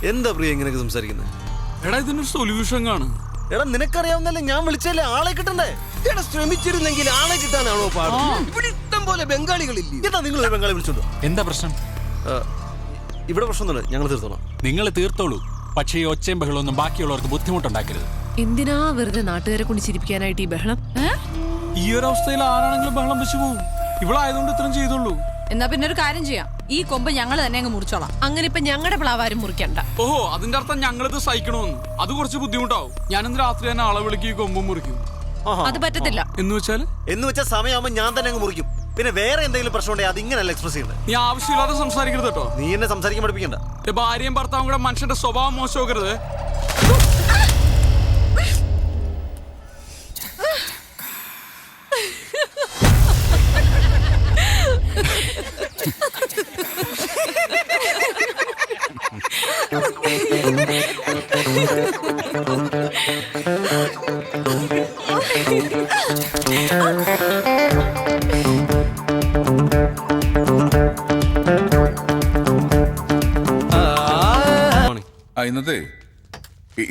എന്താ പ്രിയ ഇങ്ങനെയൊക്കെ സംസാരിക്കുന്നത്? എടാ ഇതിനൊരു സൊല്യൂഷൻ കാണും. എടാ നിനക്കറിയാവുന്നല്ലേ, ഞാൻ വിളിച്ചല്ലേ, ആളെ കിട്ടണ്ടേ? എടാ ശ്രമിച്ചിരുന്നെങ്കിൽ ആളെ കിട്ടാനാണോ പാടും? ഇവിടെ ഇഷ്ടം പോലെ ബംഗാളികളില്ലേ? എന്താ നിങ്ങൾ ഒരു ബംഗാളി വിളിച്ചോണ്ടോ? എന്താ പ്രശ്നം? ഇവിടെ പ്രശ്നമൊന്നുമില്ല, ഞങ്ങൾ തീർത്തോളാം. നിങ്ങൾ തീർത്തോളൂ, പക്ഷേ ഈ ഒച്ചയും ബഹളമൊന്നും ബാക്കിയുള്ളവർക്ക് ബുദ്ധിമുട്ടുണ്ടാക്കരുത്. എന്തിനാ വെറുതെ നാട്ടുകാരെ കൊണ്ട് ചിരിപ്പിക്കാനായിട്ട് ഈ ബഹളം? ഈ ഒരു അവസ്ഥയിൽ ആരാണെങ്കിലും ബഹളം വെച്ചു പോകും. ഇവളായതുകൊണ്ട് ഇത്രയും ചെയ്തോളൂ. എന്നാ പിന്നെ ഒരു കാര്യം ചെയ്യാം, ഈ കൊമ്പ് ഞങ്ങൾ തന്നെ അങ്ങ് മുറിച്ചോളാം. അങ്ങനെ ഇപ്പൊ ഞങ്ങളുടെ പ്ലാവാരും മുറിക്കണ്ട. ഓഹോ, അതിന്റെ അർത്ഥം ഞങ്ങളിത് സഹിക്കണമെന്ന്. അത് കുറച്ച് ബുദ്ധിമുട്ടാവും. ഞാനിന്ന് രാത്രി തന്നെ ആളെ വിളിക്കും, ഈ കൊമ്പും മുറിക്കും. അത് പറ്റത്തില്ല. എന്ന് വെച്ചാൽ സമയമാകുമ്പോൾ ഞാൻ തന്നെ അങ്ങ് മുറിക്കും. പിന്നെ വേറെ എന്തെങ്കിലും പ്രശ്നം ഉണ്ടെങ്കിൽ അത് ഇങ്ങനെയല്ല എക്സ്പ്രസ് ചെയ്യേണ്ടത്. നീ ആവശ്യമില്ലാതെ സംസാരിക്കരുത് കേട്ടോ. നീ എന്നെ സംസാരിക്കാൻ പഠിപ്പിക്കണ്ട. ഭാര്യയും ഭർത്താവും കൂടെ മനുഷ്യന്റെ സ്വഭാവം മോശമാക്കരുത്.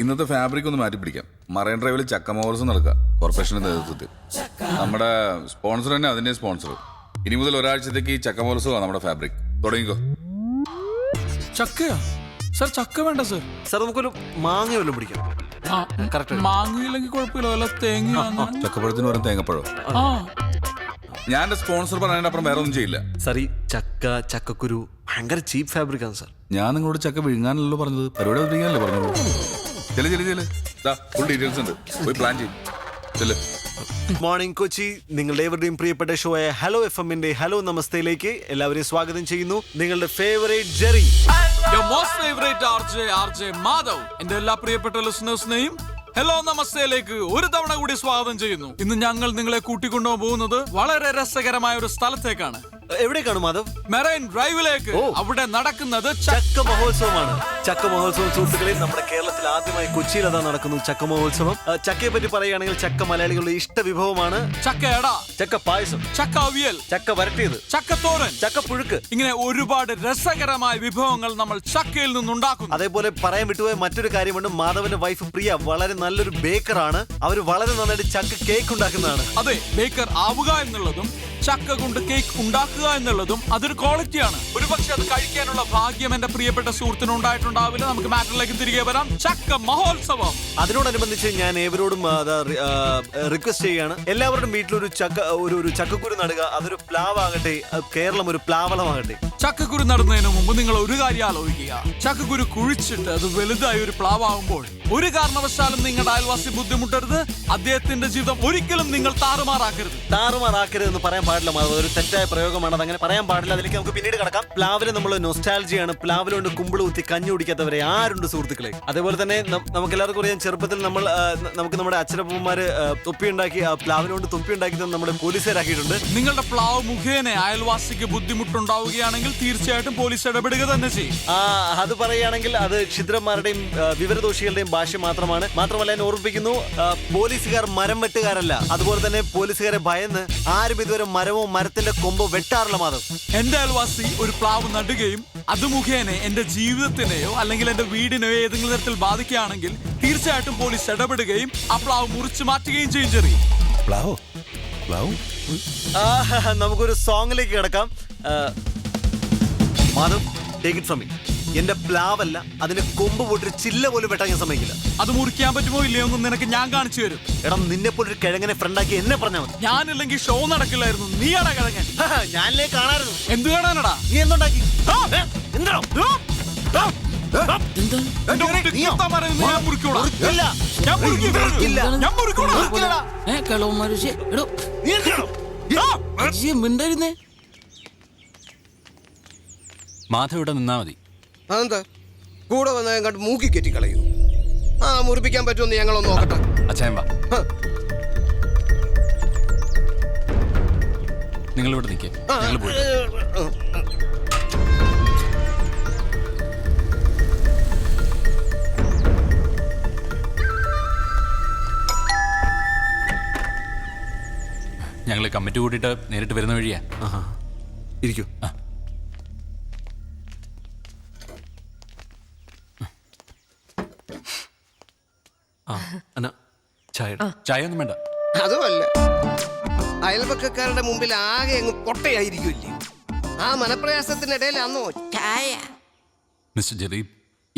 ഇന്നത്തെ ഫാബ്രിക് ഒന്ന് മാറ്റി പിടിക്കാം. മറൈൻ ഡ്രൈവിൽ ചക്ക മോർസ് നടക്കുക കോർപ്പറേഷന്റെ നേതൃത്വത്തിൽ. നമ്മുടെ സ്പോൺസർ തന്നെ അതിന്റെ സ്പോൺസർ. ഇനി മുതൽ ഒരാഴ്ചത്തേക്ക് ഈ ചക്ക മോർസുമാണ് നമ്മുടെ ഫാബ്രിക്. തുടങ്ങിക്കോ. ചക്കയാ സർ? ചക്ക വേണ്ട സർ. സാർ നമുക്കൊരു മാങ്ങ വല്ലതും പിടിക്കാം. മാങ്ങയില്ലെങ്കിൽ കുഴപ്പമില്ല, വല്ല തേങ്ങ. ചക്കപ്പഴത്തിന് വരും തേങ്ങപ്പഴം. ഞാൻ എന്റെ സ്പോൺസർ പറഞ്ഞതിന്റെ അപ്പുറം വേറെ ഒന്നും ചെയ്യില്ല സാർ. ഈ ചക്കക്കുരു ഭയങ്കര ചീപ്പ് ഫാബ്രിക് ആണ് സാർ. ഞാൻ നിങ്ങളോട് ചക്ക വിഴുങ്ങാനല്ലോ പറഞ്ഞത്, പരിപാടി അവതരിക്കാനല്ലേ പറഞ്ഞത്. ഫുൾ ഡീറ്റെയിൽസ് ഉണ്ട്, പോയി പ്ലാൻ ചെയ്യും. Good morning Kochi. നിങ്ങളുടെ ഏവരുടെയും പ്രിയപ്പെട്ട ഷോ ആയ ഹലോ FM-ന്റെ ഹലോ നമസ്തയിലേക്ക് എല്ലാവരെയും സ്വാഗതം ചെയ്യുന്നു. നിങ്ങളുടെ ഫേവറേറ്റ് ജെറി, RJ മാധവ്, എന്റെ എല്ലാ പ്രിയപ്പെട്ട ലിസണേഴ്സിനെയും ഹലോ നമസ്തയിലേക്ക് ഒരു തവണ കൂടി സ്വാഗതം ചെയ്യുന്നു. ഇന്ന് ഞങ്ങൾ നിങ്ങളെ കൂട്ടിക്കൊണ്ടുപോകാൻ പോകുന്നത് വളരെ രസകരമായ ഒരു സ്ഥലത്തേക്കാണ്. എവിടേക്കാണ് മാധവ്? മെറൈൻ ഡ്രൈവിലേക്ക്. അവിടെ നടക്കുന്നത് ചക്ക മഹോത്സവമാണ്. ചക്ക മഹോത്സവം സുഹൃത്തുക്കളെ, നമ്മുടെ കേരളത്തിൽ ആദ്യമായി കൊച്ചിയിൽ അതാ നടക്കുന്നു ചക്ക മഹോത്സവം. ചക്കയെ പറ്റി പറയുകയാണെങ്കിൽ ചക്ക മലയാളികളുടെ ഇഷ്ട വിഭവമാണ്. ചക്കയട, ചക്ക പായസം, ചക്ക അവിയൽ, ചക്ക വരട്ടിയത്, ചക്കത്തോരൻ, ചക്ക പുഴുക്ക്, ഇങ്ങനെ ഒരുപാട് രസകരമായ വിഭവങ്ങൾ നമ്മൾ ചക്കയിൽ നിന്നുണ്ടാക്കുന്നു. അതേപോലെ പറയാൻ വിട്ടുപോയ മറ്റൊരു കാര്യമുണ്ട്. മാധവന്റെ വൈഫ് പ്രിയ വളരെ നല്ലൊരു ബേക്കറാണ്. അവർ വളരെ നന്നായിട്ട് ചക്ക കേക്ക് ഉണ്ടാക്കുന്നതാണ്. അതെ, ബേക്കർ ആവുക എന്നുള്ളതും ചക്ക കൊണ്ട് കേക്ക് ഉണ്ടാക്കുക എന്നുള്ളതും അതൊരു ക്വാളിറ്റിയാണ്. ഒരുപക്ഷെ അത് കഴിക്കാനുള്ള ഭാഗ്യം എന്റെ പ്രിയപ്പെട്ട സുഹൃത്തിന് ഉണ്ടായിട്ടുണ്ടാവില്ല. നമുക്ക് മാറ്ററിലേക്ക് തിരികെ വരാം. ചക്ക മഹോത്സവം. അതിനോടനുബന്ധിച്ച് ഞാൻ ഏവരോടും റിക്വസ്റ്റ് ചെയ്യാണ്, എല്ലാവരുടെയും വീട്ടിലൊരു ഒരു ചക്കക്കുരു നടുക. അതൊരു പ്ലാവാകട്ടെ, കേരളം ഒരു പ്ലാവളമാകട്ടെ. ചക്കക്കുരു നടുന്നതിന് മുമ്പ് നിങ്ങൾ ഒരു കാര്യം ആലോചിക്കുക. ചക്കക്കുരു കുഴിച്ചിട്ട് അത് വലുതായി ഒരു പ്ലാവാകുമ്പോൾ ഒരു കാരണവശാലും നിങ്ങളുടെ അയൽവാസി ബുദ്ധിമുട്ടരുത്. അദ്ദേഹത്തിന്റെ ജീവിതം ഒരിക്കലും നിങ്ങൾ താറുമാറാക്കരുത് എന്ന് പറയാൻ പാടില്ല. അതൊരു തെറ്റായ പ്രയോഗമാണ്, അതങ്ങനെ പറയാൻ പാടില്ല. അതിലേക്ക് നമുക്ക് പിന്നീട് കടക്കാം. പ്ലാവില് നമ്മൾ നൊസ്റ്റാൾജിയാണ്. പ്ലാവിലുകൊണ്ട് കുമ്പിള് കുത്തി കഞ്ഞി കുടിക്കാത്തവരെ ആരുണ്ട് സുഹൃത്തുക്കളെ? അതേപോലെ തന്നെ നമുക്ക് എല്ലാവർക്കും അറിയാം, ചെറുപ്പത്തിൽ നമുക്ക് നമ്മുടെ അച്ഛനപ്പന്മാര് തൊപ്പി ഉണ്ടാക്കി, പ്ലാവിലുകൊണ്ട് തൊപ്പി ഉണ്ടാക്കി നമ്മുടെ പോലീസുകാരാക്കിയിട്ടുണ്ട്. നിങ്ങളുടെ പ്ലാവ് മുഖേന അയൽവാസിക്ക് ബുദ്ധിമുട്ടുണ്ടാവുകയാണെങ്കിൽ തീർച്ചയായിട്ടും പോലീസ് ഇടപെടുക തന്നെ ചെയ്യും. അത് പറയുകയാണെങ്കിൽ അത് ക്ഷുദ്രന്മാരുടെയും വിവരദോഷികളുടെയും ഭാഷ മാത്രമാണ്. മാത്രമല്ല ഞാൻ ഓർമ്മിപ്പിക്കുന്നു, പോലീസുകാർ മരം വെട്ടുകാരല്ല. അതുപോലെ തന്നെ പോലീസുകാരെ ഭയന്ന് ആരും ഇതുവരെ മരമോ മരത്തിന്റെ കൊമ്പോ വെട്ടാറില്ല മാധവ്. എന്റെ അയൽവാസി ഒരു പ്ലാവ് നടുകയും അത് മുഖേന എന്റെ ജീവിതത്തിനെയോ അല്ലെങ്കിൽ എന്റെ വീടിനെയോ ഏതെങ്കിലും തരത്തിൽ ബാധിക്കുകയാണെങ്കിൽ തീർച്ചയായിട്ടും പോലീസ് ഇടപെടുകയും ആ പ്ലാവ് മുറിച്ചു മാറ്റുകയും ചെയ്യും. ചെറിയ നമുക്കൊരു സോങ്ങിലേക്ക് കിടക്കാം. Madhav, take it from me. എന്റെ പ്ലാവല്ല, അതിന്റെ കൊമ്പ് പോയിട്ട് ചില്ല പോലും വെട്ടാൻ ഞാൻ സമ്മതിക്കില്ല. അത് മുറിക്കാൻ പറ്റുമോ ഇല്ലയോ ഒന്നും നിനക്ക് ഞാൻ കാണിച്ചു തരും. എടാ, നിന്നെ പോലൊരു കിഴങ്ങനെ ഫ്രണ്ടാക്കി എന്നെ പറഞ്ഞാൽ മതി. ഞാനില്ലെങ്കിൽ ഷോ നടക്കില്ലായിരുന്നു. നീയാടാ കിഴങ്ങൻ. ഞാനില്ലേ കാണായിരുന്നു. എന്ത് കാണാനടാ? നീ എന്തുണ്ടാക്കി? മാധവ് ഇവിടെ നിന്നാ മതി. അതെന്താ കൂടെ വന്ന കണ്ട് മൂക്കി കെറ്റി കളയൂ? മുറിപ്പിക്കാൻ പറ്റുമെന്ന് ഞങ്ങളൊന്ന് നോക്കട്ടെ. അച്ഛൻ വാ, നിങ്ങൾ ഇവിടെ നിൽക്കേ. ഞങ്ങൾ പോയി. ഞങ്ങൾ കമ്മിറ്റി കൂട്ടിയിട്ട് നേരിട്ട് വരുന്ന വഴിയാ. ഇരിക്കൂ. അന്ന ചായ ചായ ഒന്നും വേണ്ട. അതുമല്ല, അയൽപക്കക്കാരുടെ മുമ്പിൽ ആകെ അങ്ങ് പൊട്ടയായിരിക്കുമല്ലേ. ആ മനപ്രയാസത്തിനിടയിൽ അന്നോ ചായ. മിസ്റ്റർ ജെറി,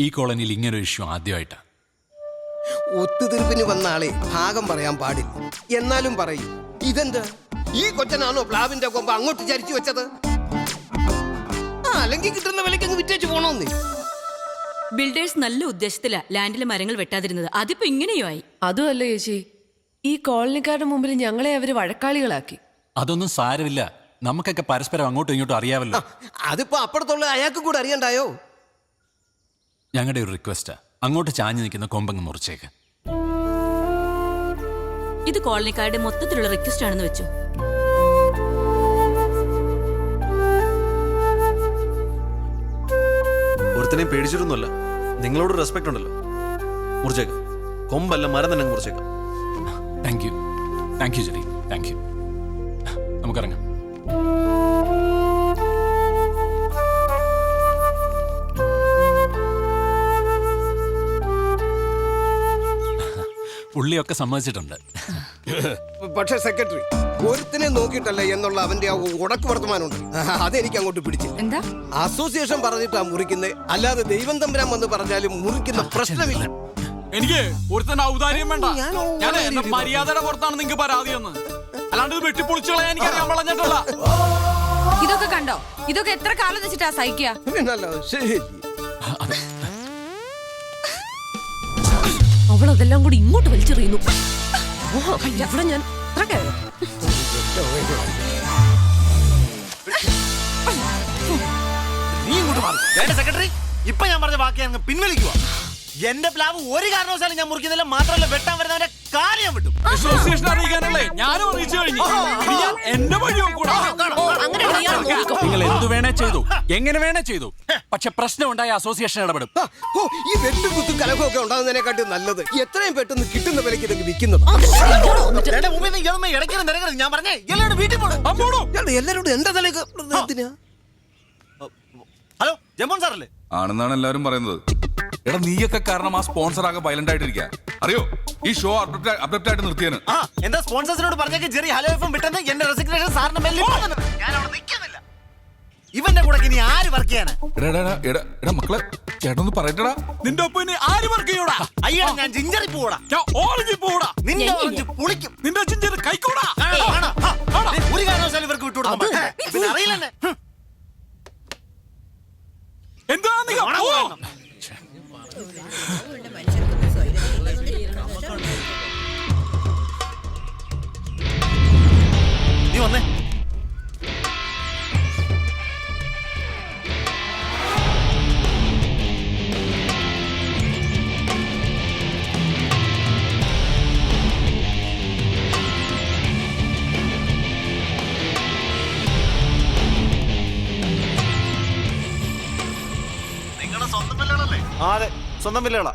ഈ കോളനിയിൽ ഇങ്ങനെ ഒരു ഇഷ്യൂ ആദ്യമായിട്ടാ. ഒത്തുതീർപ്പിന് വന്ന ആളെ ഭാഗം പറയാൻ പാടില്ല. എന്നാലും പറയും, ഇതെന്താ ഈ കൊച്ചനാണോ പ്ലാവിന്റെ കൊമ്പ് അങ്ങോട്ട് ചരിച്ചു വെച്ചത്? അല്ലെങ്കിൽ കിട്ടുന്ന വിലയ്ക്ക് അങ്ങ് വിറ്റേച്ച് പോണോന്ന്. ബിൽഡേഴ്സ് നല്ല ഉദ്ദേശത്തിലാ ലാൻഡിലെ മരങ്ങൾ വെട്ടാതിരുന്നത്. അതിപ്പോ ഇങ്ങനെയോ ആയി. അതുമല്ല ചേച്ചി, ഈ കോളനിക്കാരുടെ മുമ്പിൽ ഞങ്ങളെ അവര് വഴക്കാളികളാക്കി. അതൊന്നും സാരമില്ല, നമുക്കൊക്കെ പരസ്പരം അങ്ങോട്ടും ഇങ്ങോട്ടും അറിയാമല്ലോ. അതിപ്പോ അപ്പുറത്തുള്ള അയാൾക്ക് കൂടെ അറിയണ്ടായോ? ഞങ്ങളുടെ ഒരു റിക്വസ്റ്റാ, അങ്ങോട്ട് ചാഞ്ഞു നിൽക്കുന്ന കൊമ്പങ്ങ് മുറിച്ചേക്ക്. ഇത് കോളനിക്കാരുടെ മൊത്തത്തിലുള്ള റിക്വസ്റ്റ് ആണെന്ന് വെച്ചു. ഒരുത്തനെയും പേടിച്ചിട്ടൊന്നുമല്ല, നിങ്ങളോട് റെസ്പെക്ട് ഉണ്ടല്ലോ. മുറിച്ചേക്കാം, കൊമ്പല്ല മരം തന്നെ മുറിച്ചേക്കാം. Thank you, thank you Jerry, thank you. നമുക്കിറങ്ങാം. പുള്ളിയൊക്കെ സമ്മതിച്ചിട്ടുണ്ട്. പക്ഷെ സെക്രട്ടറി, ഒരുത്തിനെ നോക്കിയിട്ടല്ല എന്നുള്ള അവന്റെ ആ ഉടക്ക് വർത്തമാനമുണ്ട്, അതെനിക്ക് അങ്ങോട്ട് പിടിച്ചില്ല. എന്താ? അസോസിയേഷൻ പറഞ്ഞിട്ടാ മുറിക്കുന്നത്, അല്ലാതെ ദൈവം തമ്പുരാൻ വന്ന് പറഞ്ഞാലും മുറിക്കുന്ന പ്രശ്നമില്ല. എനിക്ക് ഒരുത്തന്നെ ഔദാര്യം വേണ്ട. ഞാൻ ഞാൻ എന്റെ മര്യാദയുടെ പുറത്താണ് നിങ്ങൾക്ക് പരാതി എന്ന്, അല്ലാണ്ട് ഇത് വെട്ടിപ്പൊളിച്ചോളാൻ എനിക്കറിയാൻ വളഞ്ഞിട്ടുള്ള. ഇതൊക്കെ കണ്ടോ? ഇതൊക്കെ എത്ര കാലം വെച്ചിട്ടാ സഹിക്കുക? പിന്നല്ലാതെ ശരി. അവളതെല്ലാം കൂടി ഇങ്ങോട്ട് വലിച്ചെറിയുന്നു. ഇവിടെ ഞാൻ നീ ഇങ്ങോട്ട് മാറി. വേണ്ട സെക്രട്ടറി, ഇപ്പൊ ഞാൻ പറഞ്ഞ വാക്ക് ഞാൻ പിൻവലിക്കുക. എന്റെ പ്ലാവ് ഒരു കാരണവശാലും ഞാൻ മുറിക്കുന്നില്ല. മാത്രമല്ല, വെട്ടാൻ വരുന്നവന്റെ കാര്യം വിട്ടു. അസോസിയേഷൻ അറിയിക്കാനല്ലേ ഞാനും അറിയിച്ചു കഴിഞ്ഞു. ഇനി ഞാൻ എന്റെ വഴിയും കൂടെ. നിങ്ങൾ എന്തു വേണേ ചെയ്തു, എങ്ങനെ വേണേ ചെയ്തു, പക്ഷെ പ്രശ്നം ഉണ്ടായ അസോസിയേഷൻ ഇടപെടും. ഈ വെട്ടുകുത്തും കലഹമൊക്കെ ഉണ്ടാകുന്നതിനെക്കാട്ടും നല്ലത് എത്രയും പെട്ടെന്ന് കിട്ടുന്ന വിലയ്ക്ക് ഇതൊക്കെ വിൽക്കുന്നത്. ഞാൻ പറഞ്ഞേ എല്ലാവരും വീട്ടിൽ പോകണം. എല്ലാരോടും എന്റെ തലേക്ക് എന്തിനാ? ഹലോ, ജമോൻ സാറല്ലേ? ആണെന്നാണ് എല്ലാവരും പറയുന്നത്. എടാ, നീയൊക്കെ കാരണം ആ സ്പോൺസർ ആകെ വയലന്റ് ആയിട്ടിരിക്കുക. അറിയോ, ഈ ഷോ അബ്രപ്റ്റ് ആയിട്ട് നിർത്തിയാണ്. എന്താ സ്പോൺസേഴ്സിനോട് പറഞ്ഞേക്ക് ജെറി ഹലോ എഫും വിട്ടെന്ന് എന്റെ റെസിഗ്നേഷൻ സാറിന് മെല്ലെ ഞാൻ അവിടെ നിൽക്കുന്നില്ല. ഇവന്റെ കൂടെ ഇനി ആര് വർക്ക് ചെയ്യാനാ? എടാ മക്കളെ, ചേട്ടനൊന്ന് പറയട്ടടാ. നിന്റെ ഒപ്പം ഇനി ആര് വർക്ക് ചെയ്യൂടാ? അയ്യോ, ഞാൻ ജിഞ്ചറി പോടാ, ഞാൻ ഓറഞ്ച് പോടാ, നിന്റെ ഓറഞ്ച് പുളിക്കും, നിന്റെ ജിഞ്ചർ കൈക്കൂടാ. ഒരു കാരണവശാലും ഇവർക്ക് വിട്ടുകൊടുക്കാൻ പിന്നെ അറിയില്ലെന്നെ. എന്താ നീ വന്നേ. അതെ, സ്വന്തം വില്ലകളാ.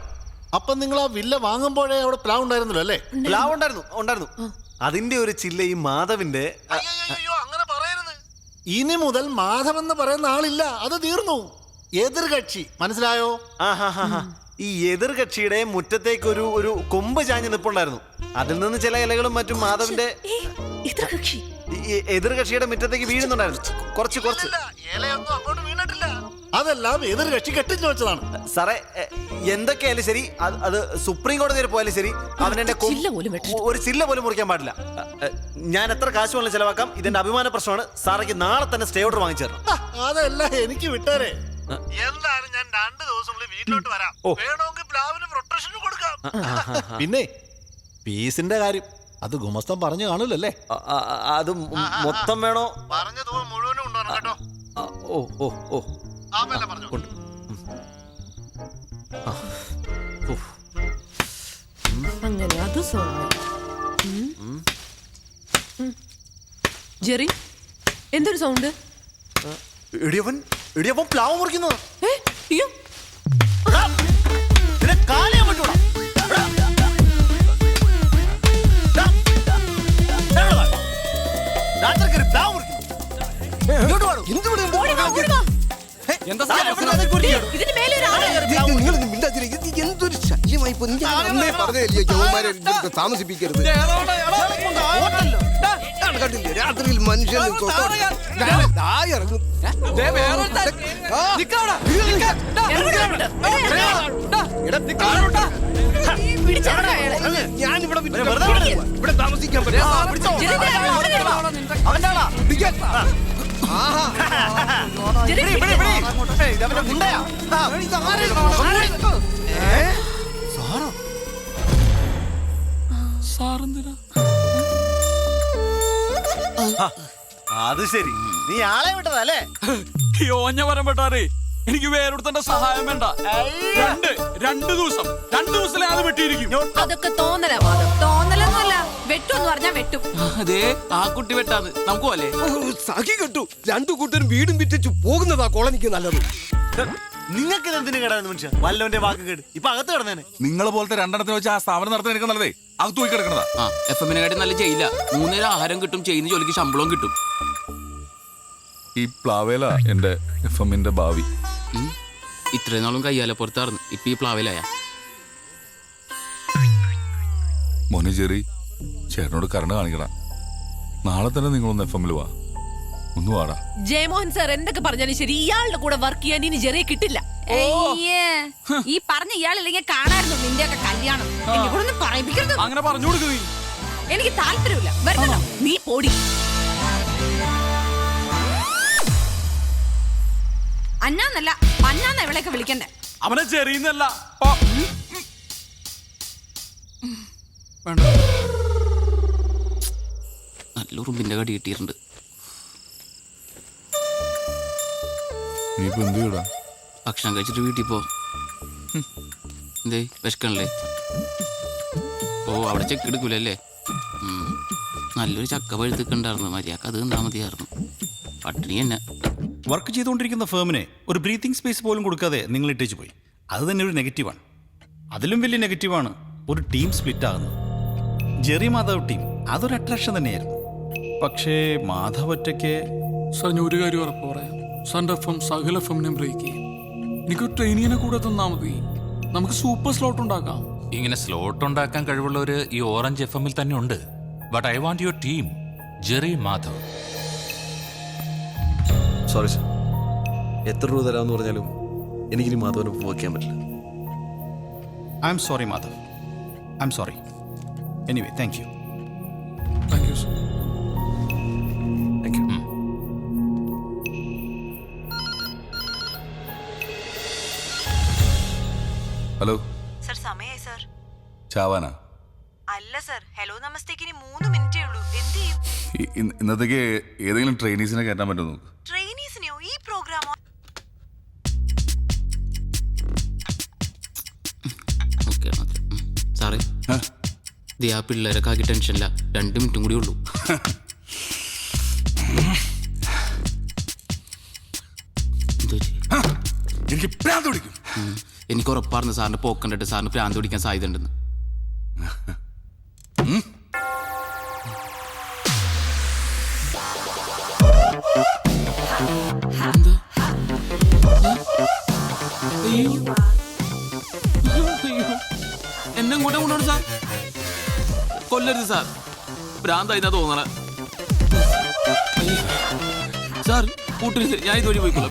അപ്പൊ നിങ്ങൾ ആ വില്ല വാങ്ങുമ്പോഴേ അവിടെ പ്ലാവ് ഉണ്ടായിരുന്നല്ലോ അല്ലേ? പ്ലാവ് ഉണ്ടായിരുന്നു. അതിന്റെ ഒരു ചില്ല ഈ മാധവിന്റെ. അങ്ങനെ പറയരുത്. ഇനി മുതൽ മാധവ് എന്ന് പറയുന്ന ആളില്ല, അത് തീർന്നു. എതിർകക്ഷി, മനസ്സിലായോ? ഈ എതിർകക്ഷിയുടെ മുറ്റത്തേക്ക് ഒരു കൊമ്പ് ചാഞ്ഞ് നിപ്പുണ്ടായിരുന്നു. അതിൽ നിന്ന് ചില ഇലകളും മറ്റും മാധവിന്റെ എതിർകക്ഷിയുടെ മുറ്റത്തേക്ക് വീഴുന്നുണ്ടായിരുന്നു. കുറച്ച് ഇലയൊന്നും അങ്ങോട്ട് വീണിട്ടില്ല. അതെല്ലാം എതിർകക്ഷി കെട്ടിച്ചു വെച്ചതാണ്. സാറേ, എന്തൊക്കെയായാലും ശരി, അത് സുപ്രീം കോടതി വരെ പോയാലും ശരി, അവനെന്റെ ഒരു ചില്ല പോലും മുറിക്കാൻ പാടില്ല. ഞാൻ എത്ര കാശ് വേണം ചെലവാക്കാം, ഇതിന്റെ അഭിമാന പ്രശ്നമാണ്. സാറേക്ക് നാളെ തന്നെ സ്റ്റേ ഓർഡർ വാങ്ങിച്ചു തരണം. അതല്ല, എനിക്ക് വിട്ടേരെ. എന്തായാലും ഞാൻ 2 ദിവസത്തിനുള്ളിൽ വീട്ടിലോട്ട് വരാം. വേണമെങ്കിൽ പ്ലാവിന് പ്രൊട്ടക്ഷൻ കൊടുക്കാം. പിന്നെ പീസിന്റെ കാര്യം അത് ഗുമസ്തം പറഞ്ഞു കാണൂലല്ലേ? അത് മൊത്തം വേണോ? പറഞ്ഞ തുക മുഴുവനും കൊണ്ടുവരണം കേട്ടോ. ഓ കൊണ്ട്. അങ്ങനെ അത് ജെറി, എന്തൊരു സൗണ്ട്? ഇടിയവൻ പ്ലാവ് മുറിക്കുന്നത്. അയ്യോ, എന്തൊരു ശല്യമായി ഇപ്പൊ നീ ഞാൻ അന്നേ പറഞ്ഞില്ലയോ ജവന്മാരെ ഇവിടുത്തെ താമസിപ്പിക്കരുത്. കണ്ടില്ലേ രാത്രിയിൽ മനുഷ്യൻ ഇറങ്ങും. ഞാൻ ഇവിടെ താമസിക്കാൻ പറ്റില്ല. സാറെന്തിനാ? അത് ശരി, നീ ആളെ വിട്ടതല്ലേ? ഈ ഓഞ്ഞ വരം പെട്ടാറേ എനിക്ക് വേറൊരുത്തന്റെ സഹായം വേണ്ട. രണ്ട് ദിവസത്തിലെ അത് വെട്ടിയിരിക്കും. അതൊക്കെ തോന്നലാ മാധവ്, തോന്നലൊന്നുമല്ല. വെട്ടുമെന്ന് പറഞ്ഞാ വെട്ടും. അതെ, ആ കുട്ടി വെട്ടാന്ന് നമുക്ക് പോലെ സഖി കെട്ടു. രണ്ടു കൂട്ടരും വീടും വിറ്റിച്ചു പോകുന്നതാ കോളനിക്ക് നല്ലത്. നിങ്ങൾക്ക് എന്തിനു കേടാന്ന് മനുഷ്യ? വല്ലവന്റെ വാക്ക് കേട് ഇപ്പൊ അകത്ത് കിടന്നേനെ. നിങ്ങളെ പോലത്തെ രണ്ടെണ്ണത്തിന് വെച്ച് ആ സ്ഥാപനം നടത്താൻ എനിക്ക് നല്ലതേ അകത്ത് പോയി കിടക്കണതാ. FM-നെക്കാട്ടി നല്ല ചെയ്യില്ല. 3 നേരം ആഹാരം കിട്ടും, ചെയ്യുന്ന ജോലിക്ക് ശമ്പളവും കിട്ടും. ഈ പ്ലാവേല എന്റെ FM-ന്റെ ഭാവി. ഇത്രയും നാളും കയ്യാല പുറത്താർന്ന്, ഇപ്പൊ ഈ പ്ലാവിലായ. മോനെ ജെറി, ചേട്ടനോട് കരുണ കാണിക്കണം. നാളെ തന്നെ നിങ്ങളൊന്ന് FM-ൽ വാ. ഒന്ന് വാടാ. ജയമോഹൻ സാർ എന്തൊക്കെ പറഞ്ഞാലും ശരി, ഇയാളുടെ കൂടെ വർക്ക് ചെയ്യാൻ ഇനി ചെറിയ കിട്ടില്ല. ഈ പറഞ്ഞ ഇയാളില്ലെങ്കിൽ കാണായിരുന്നു നിന്റെ ഒക്കെ കല്യാണം. എന്നെ കൂടെ ഒന്ന് പറയിപ്പിക്കരുത്. അങ്ങനെ പറഞ്ഞു കൊടുക്കുക. എനിക്ക് താല്പര്യമില്ല. വരുന്നോ നീ പോടി. അന്നാന്നല്ല പന്നാന്ന ഇവളെയൊക്കെ വിളിക്കണ്ടേ. അവനെ ചെറിയുന്നല്ല. നല്ല ഉറുമ്പിന്റെ കടി കിട്ടിയിട്ടുണ്ട്. നീ ഇപ്പൊ എന്ത് ചെയ്യടാ? ഭക്ഷണം കഴിച്ചിട്ട് വീട്ടിൽ പോ. എന്തേ വിശക്കണല്ലേ? ഓ, അവിടെ ചെക്ക് എടുക്കൂലല്ലേ? നല്ലൊരു ചക്ക പഴുത്തിട്ടുണ്ടായിരുന്നു. മര്യാദക്ക് അത് തന്നാ മതിയായിരുന്നു. പട്ടിണി തന്നെ. വർക്ക് ചെയ്തുകൊണ്ടിരിക്കുന്ന ഫേമിനെ ഒരു ബ്രീത്തിങ് സ്പേസ് പോലും കൊടുക്കാതെ നിങ്ങൾ ഇട്ടേച്ച് പോയി. അത് തന്നെ ഒരു നെഗറ്റീവാണ്. അതിലും വലിയ നെഗറ്റീവാണ് ഒരു ടീം സ്പ്ലിറ്റ് ആകുന്നത്. ജെറി മാധവ് ടീം അതൊരു അട്രാക്ഷൻ തന്നെയായിരുന്നു. പക്ഷേ മാധവ് ഒറ്റയ്ക്ക്. സാർ, ഞാൻ ഒരു കാര്യം ഉറപ്പ് പറയാം. സാറിന്റെ FM സകല FM-നെ ബ്രേക്ക് ചെയ്യും. എനിക്ക് ട്രെയിനിനെ കൂടെ തന്നാ മതി. നമുക്ക് സൂപ്പർ സ്ലോട്ട് ഉണ്ടാക്കാം. ഇങ്ങനെ സ്ലോട്ട് ഉണ്ടാക്കാൻ കഴിവുള്ളവര് ഈ ഓറഞ്ച് FM-ൽ തന്നെ ഉണ്ട്. But I want your team, Jerry Madhav. Sorry sir, എത്ര രൂപ തരാമെന്ന് പറഞ്ഞാലും എനിക്കിനി മാധവനെ വർക്ക് ചെയ്യാൻ പറ്റില്ല. I am sorry Madhav, I am sorry. Anyway, thank you. Thank you sir. Thank you. Hello sir, സമയായി സർ. ചാവാനാ? അല്ല സർ, ഹലോ നമസ്തേക്ക് ഇനി 3 മിനിറ്റേ ഉള്ളൂ. എന്ത് ചെയ്യും? ഇന്നത്തേക്ക് ഏതെങ്കിലും ട്രെയിനീസിനെ കയറ്റാൻ പറ്റുമോ നോക്ക്. ട്രെയിനീസിനെയോ? ഈ പ്രോഗ്രാമോ? സാറേ, ദേ ആ പിള്ളേരൊക്കെ ആക്കി ടെൻഷനില്ല. 2 മിനിറ്റും കൂടി ഉള്ളൂ. എനിക്ക് പ്രാന്ത് പിടിക്കും. എനിക്ക് ഉറപ്പായിരുന്നു സാറിന്റെ പോക്കണ്ടിട്ട് സാറിന് പ്രാന്ത് പിടിക്കാൻ സാധ്യത ഉണ്ടെന്ന്. എന്നെ കൂടെ കൊണ്ടോട് സാർ. കൊല്ലരുത് സാർ, ഭ്രാന്തായിന്നാ തോന്നണ. സാർ കൂട്ടരുത്, ഞാൻ ഇതുവഴി പോയിക്കോളാം.